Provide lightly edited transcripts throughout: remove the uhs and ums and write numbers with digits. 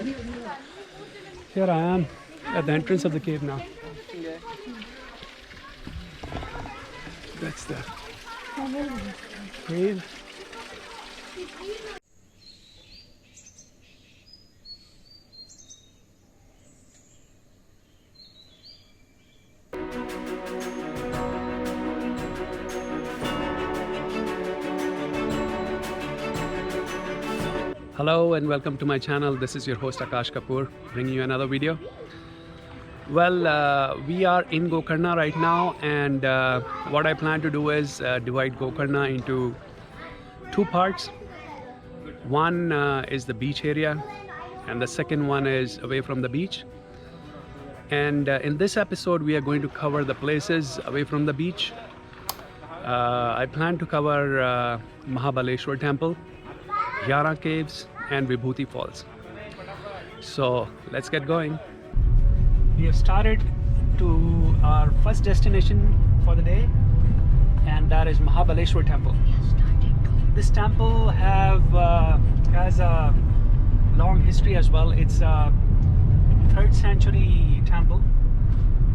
Here I am at the entrance of the cave now. That's the cave. Hello and welcome to my channel. This is your host Akash Kapoor bringing you another video. Well, we are in Gokarna right now, and what I plan to do is divide Gokarna into two parts. One is the beach area and the second one is away from the beach. And in this episode we are going to cover the places away from the beach. I plan to cover Mahabaleshwar temple, Yana Caves and Vibhuti Falls. So let's get going. We have started to our first destination for the day, and that is Mahabaleshwar temple. This temple has a long history as well. It's a 3rd century temple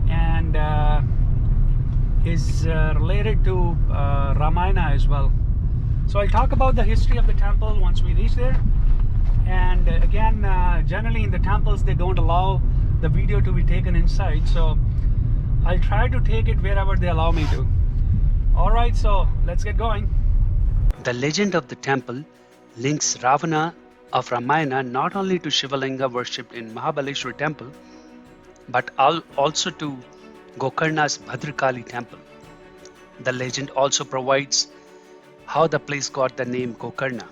and is related to Ramayana as well. So I'll talk about the history of the temple once we reach there. And again, generally in the temples they don't allow the video to be taken inside, so I'll try to take it wherever they allow me to. Alright, so let's get going. The legend of the temple links Ravana of Ramayana not only to Shivalinga worshipped in Mahabaleshwar temple, but also to Gokarna's Bhadrakali temple. The legend also provides how the place got the name Gokarna.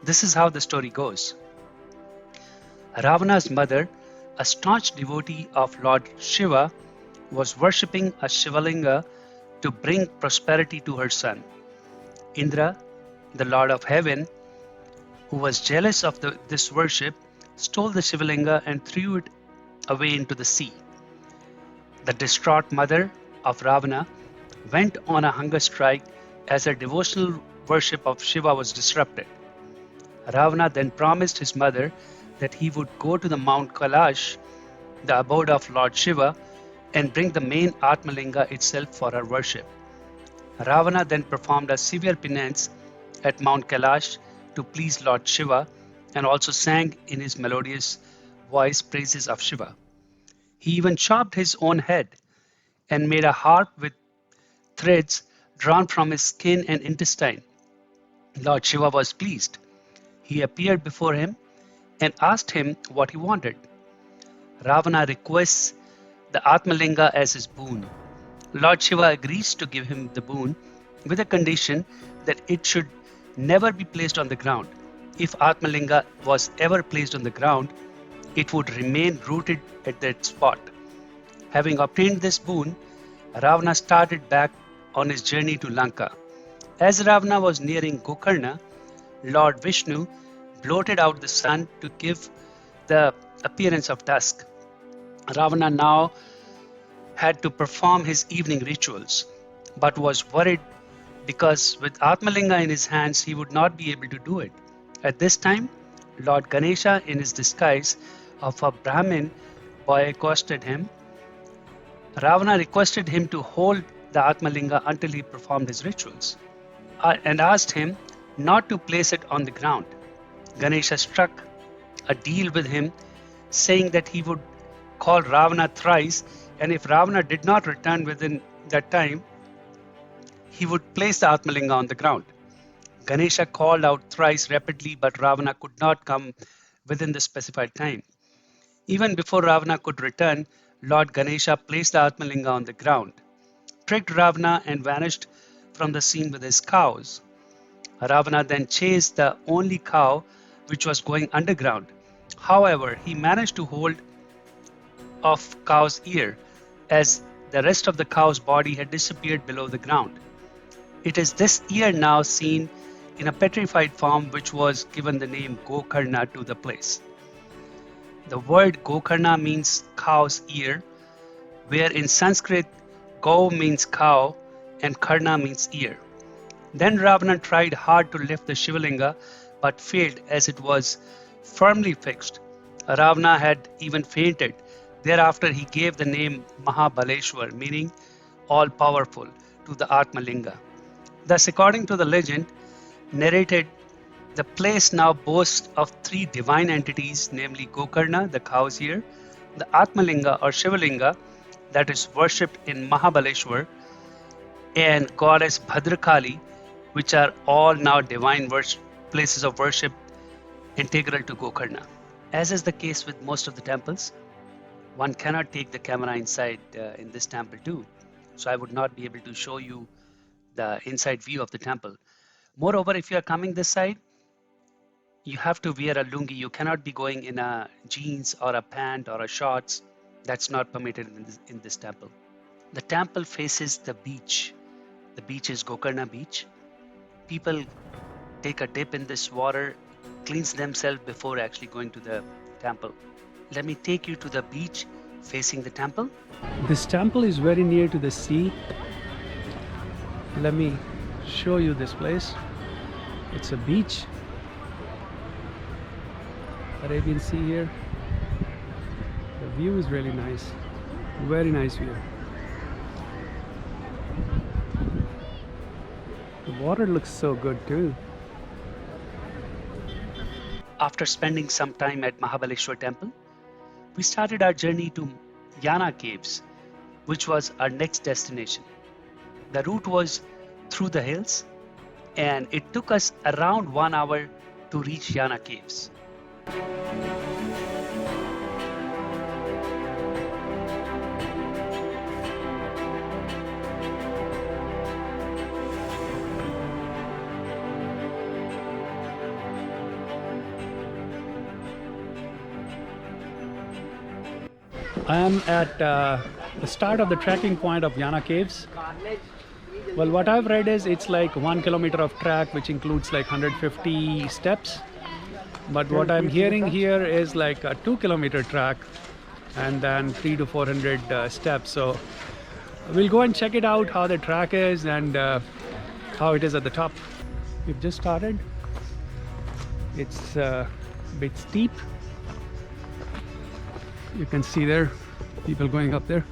This is how the story goes. Ravana's mother, a staunch devotee of Lord Shiva, was worshipping a Shivalinga to bring prosperity to her son. Indra, the Lord of Heaven, who was jealous of this worship, stole the Shivalinga and threw it away into the sea. The distraught mother of Ravana went on a hunger strike as her devotional worship of Shiva was disrupted. Ravana then promised his mother that he would go to the Mount Kailash, the abode of Lord Shiva, and bring the main Atmalinga itself for her worship. Ravana then performed a severe penance at Mount Kailash to please Lord Shiva and also sang in his melodious voice praises of Shiva. He even chopped his own head and made a harp with threads drawn from his skin and intestine. Lord Shiva was pleased. He appeared before him and asked him what he wanted. Ravana requests the Atmalinga as his boon. Lord Shiva agrees to give him the boon with a condition that it should never be placed on the ground. If Atmalinga was ever placed on the ground, it would remain rooted at that spot. Having obtained this boon, Ravana started back on his journey to Lanka. As Ravana was nearing Gokarna, Lord Vishnu blotted out the sun to give the appearance of dusk. Ravana now had to perform his evening rituals, but was worried because with Atmalinga in his hands he would not be able to do it. At this time, Lord Ganesha, in his disguise of a Brahmin boy, accosted him. Ravana requested him to hold the Atmalinga until he performed his rituals and asked him not to place it on the ground. Ganesha struck a deal with him, saying that he would call Ravana thrice, and if Ravana did not return within that time, he would place the Atmalinga on the ground. Ganesha called out thrice rapidly, but Ravana could not come within the specified time. Even before Ravana could return, Lord Ganesha placed the Atmalinga on the ground, tricked Ravana and vanished from the scene with his cows. Ravana then chased the only cow which was going underground. However, he managed to hold off cow's ear as the rest of the cow's body had disappeared below the ground. It is this ear now seen in a petrified form which was given the name Gokarna to the place. The word Gokarna means cow's ear, where in Sanskrit Go means cow and Karna means ear. Then Ravana tried hard to lift the Shivalinga but failed as it was firmly fixed. Ravana had even fainted. Thereafter, he gave the name Mahabaleshwar, meaning all powerful, to the Atmalinga. Thus, according to the legend narrated, the place now boasts of three divine entities, namely Gokarna, the cow's ear, the Atmalinga or Shivalinga, that is worshipped in Mahabaleshwar, and goddess Bhadrakali, which are all now divine places of worship integral to Gokarna. As is the case with most of the temples, one cannot take the camera inside in this temple too. So I would not be able to show you the inside view of the temple. Moreover, if you are coming this side, you have to wear a lungi. You cannot be going in a jeans or a pant or a shorts. That's not permitted in this temple. The temple faces the beach. The beach is Gokarna beach. People take a dip in this water, cleanse themselves before actually going to the temple. Let me take you to the beach facing the temple. This temple is very near to the sea. Let me show you this place. It's a beach. Arabian Sea here. The view is really nice. Very nice view. The water looks so good too. After spending some time at Mahabaleshwar temple, we started our journey to Yana Caves, which was our next destination. The route was through the hills, and it took us around 1 hour to reach Yana Caves. I am at the start of the trekking point of Yana Caves. Well, what I've read is it's like 1 kilometer of track, which includes like 150 steps. But what I'm hearing here is like a 2-kilometer track and then 300 to 400 steps. So we'll go and check it out, how the track is and how it is at the top. We've just started. It's a bit steep. You can see there people going up there.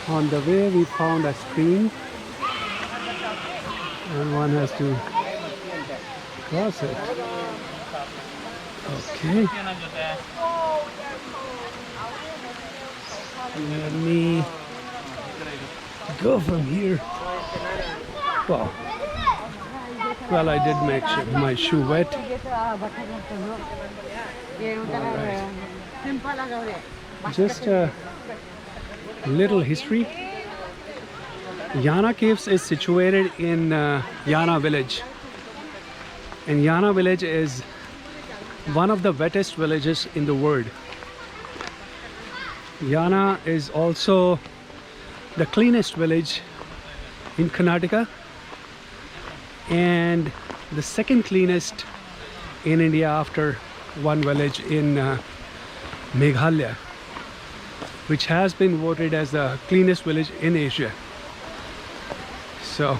On the way we found a stream and one has to cross it. Okay. Let me go from here. Wow. Well, I did make sure my shoe wet. Alright. Just a little history. Yana Caves is situated in Yana village. And Yana village is one of the wettest villages in the world. Yana is also the cleanest village in Karnataka and the second cleanest in India after one village in Meghalaya, which has been voted as the cleanest village in Asia. So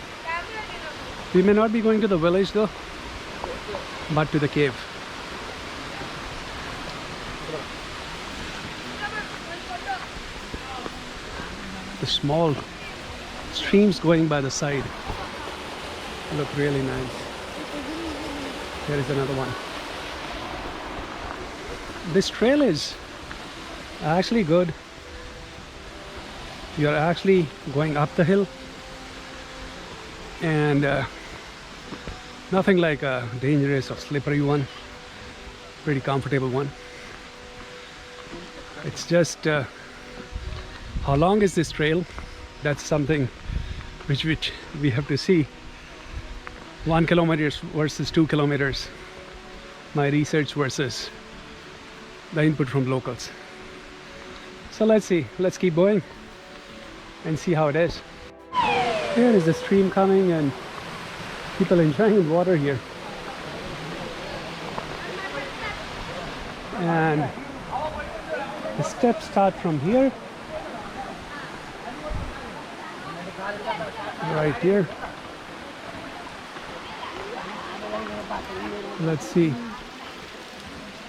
we may not be going to the village though, but to the cave. The small streams going by the side look really nice. There is another one. This trail is actually good. You're actually going up the hill and nothing like a dangerous or slippery one. Pretty comfortable one. It's just how long is this trail? That's something which we have to see. 1 kilometer versus 2 kilometers. My research versus the input from locals. So let's see. Let's keep going and see how it is. Here is the stream coming and people enjoying the water here. And the steps start from here. Right here. Let's see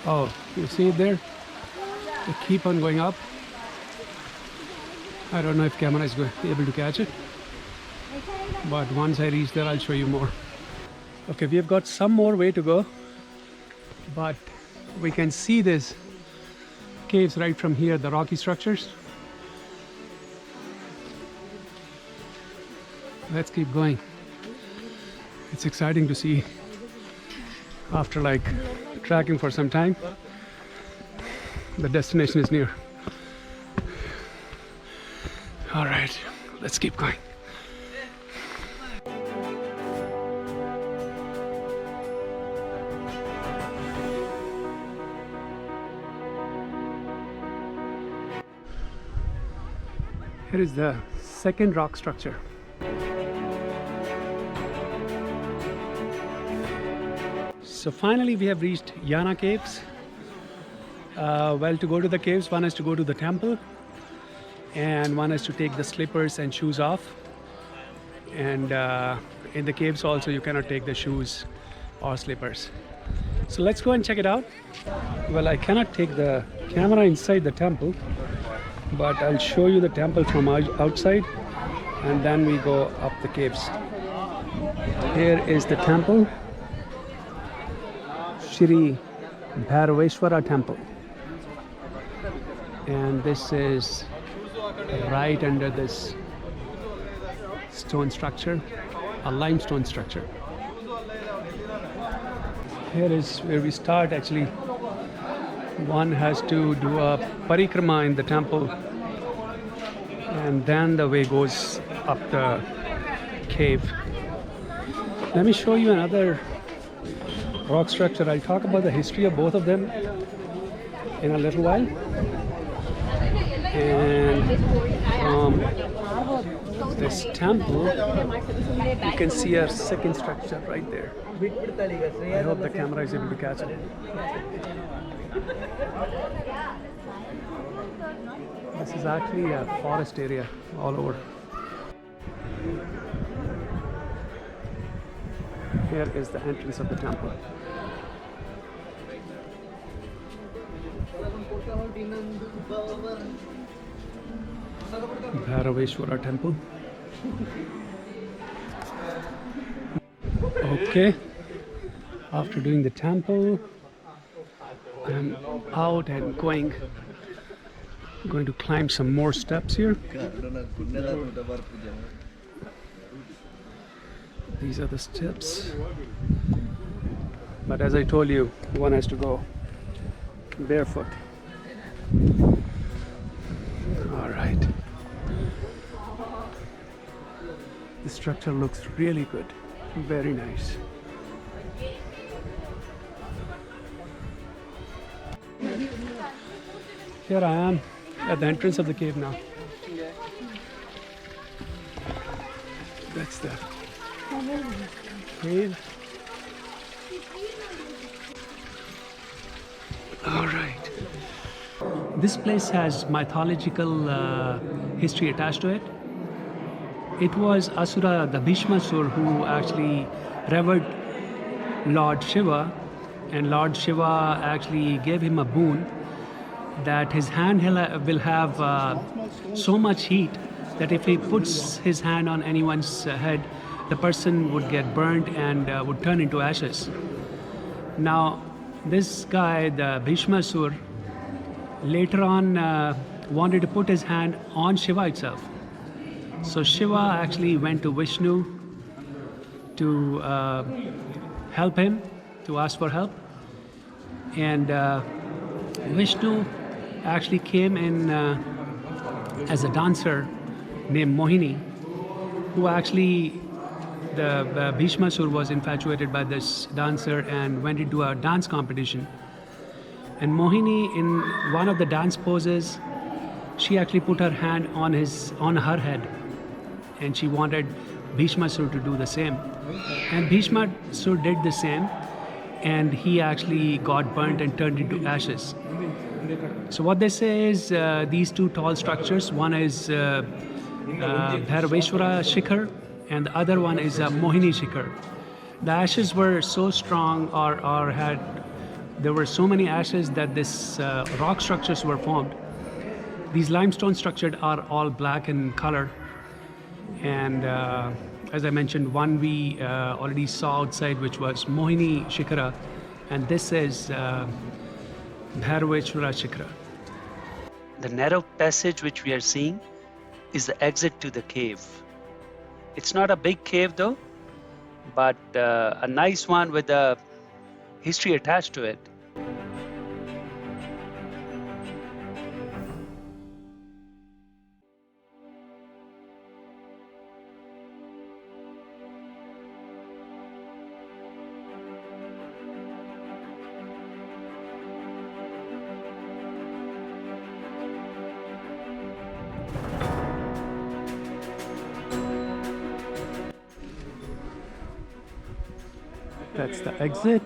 Oh, you see it there? They keep on going up. I don't know if camera is able to catch it, but once I reach there, I'll show you more. Okay, we have got some more way to go, but we can see this caves right from here, the rocky structures. Let's keep going. It's exciting to see after like tracking for some time. The destination is near. All right, let's keep going. Here is the second rock structure. So finally we have reached Yana Caves. Well, to go to the caves, one has to go to the temple, and one has to take the slippers and shoes off. And in the caves also you cannot take the shoes or slippers. So let's go and check it out. Well, I cannot take the camera inside the temple, but I'll show you the temple from outside, and then we go up the caves. Here is the temple, Shri Bhairaveshwara temple, and this is right under this stone structure, a limestone structure. Here is where we start. Actually, one has to do a parikrama in the temple, and then the way goes up the cave. Let me show you another rock structure. I'll talk about the history of both of them in a little while. And from this temple, you can see a second structure right there. I hope the camera is able to catch it. This is actually a forest area all over. Here is the entrance of the temple. Bhairaveshwara temple. Okay, after doing the temple, I'm out and going to climb some more steps here. These are the steps, but as I told you, one has to go barefoot. All right, the structure looks really good, very nice. Here I am at the entrance of the cave now. That's the cave. All right. This place has mythological history attached to it. It was Asura, the Bhishmasur, who actually revered Lord Shiva, and Lord Shiva actually gave him a boon that his hand will have so much heat that if he puts his hand on anyone's head, the person would get burnt and would turn into ashes. Now, this guy, the Bhishmasur, later on wanted to put his hand on Shiva itself. So Shiva actually went to Vishnu to help him, to ask for help. And Vishnu actually came in as a dancer named Mohini, who actually, the Bhishmasur was infatuated by this dancer and went into a dance competition. And Mohini, in one of the dance poses, she actually put her hand on her head, and she wanted Bhishmasur to do the same. And Bhishmasur did the same, and he actually got burnt and turned into ashes. So what they say is these two tall structures, one is Bhairaveshwara Shikhar, and the other one is Mohini Shikhar. The ashes were so strong or had there were so many ashes that this rock structures were formed. These limestone structures are all black in color, and as I mentioned, one we already saw outside, which was Mohini Shikara, and this is Bhairaveshwara Shikara. The narrow passage which we are seeing is the exit to the cave. It's not a big cave though, but a nice one with a history attached to it. That's the exit.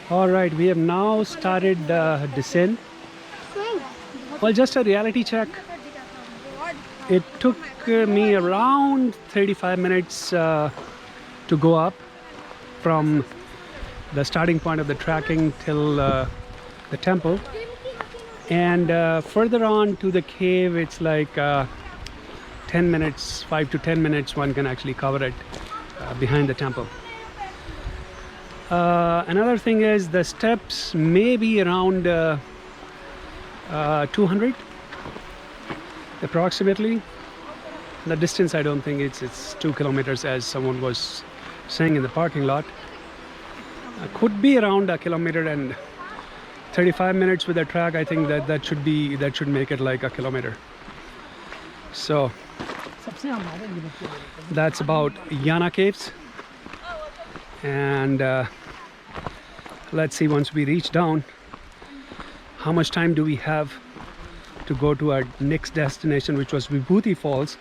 All right, we have now started descent. Well, just a reality check. It took me around 35 minutes to go up from the starting point of the trekking till the temple. And further on to the cave, it's like 10 minutes, 5 to 10 minutes, one can actually cover it behind the temple. Another thing is the steps may be around 200 approximately. The distance, I don't think it's 2 kilometers as someone was saying in the parking lot. Could be around a kilometer, and 35 minutes with the track, I think that should make it like a kilometer. So that's about Yana Caves, and let's see, once we reach down, how much time do we have to go to our next destination, which was Vibhuti Falls.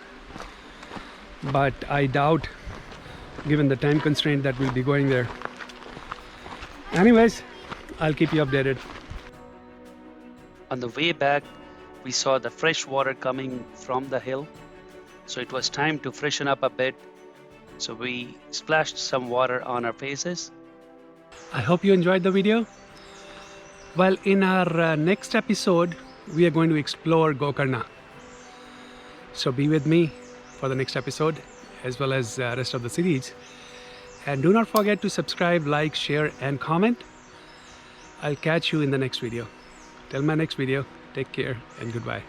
But I doubt, given the time constraint, that we'll be going there. Anyways, I'll keep you updated. On the way back, we saw the fresh water coming from the hill, so it was time to freshen up a bit. So we splashed some water on our faces. I hope you enjoyed the video. Well, in our next episode, we are going to explore Gokarna. So be with me for the next episode, as well as the rest of the series. And do not forget to subscribe, like, share, and comment. I'll catch you in the next video. Till my next video, take care and goodbye.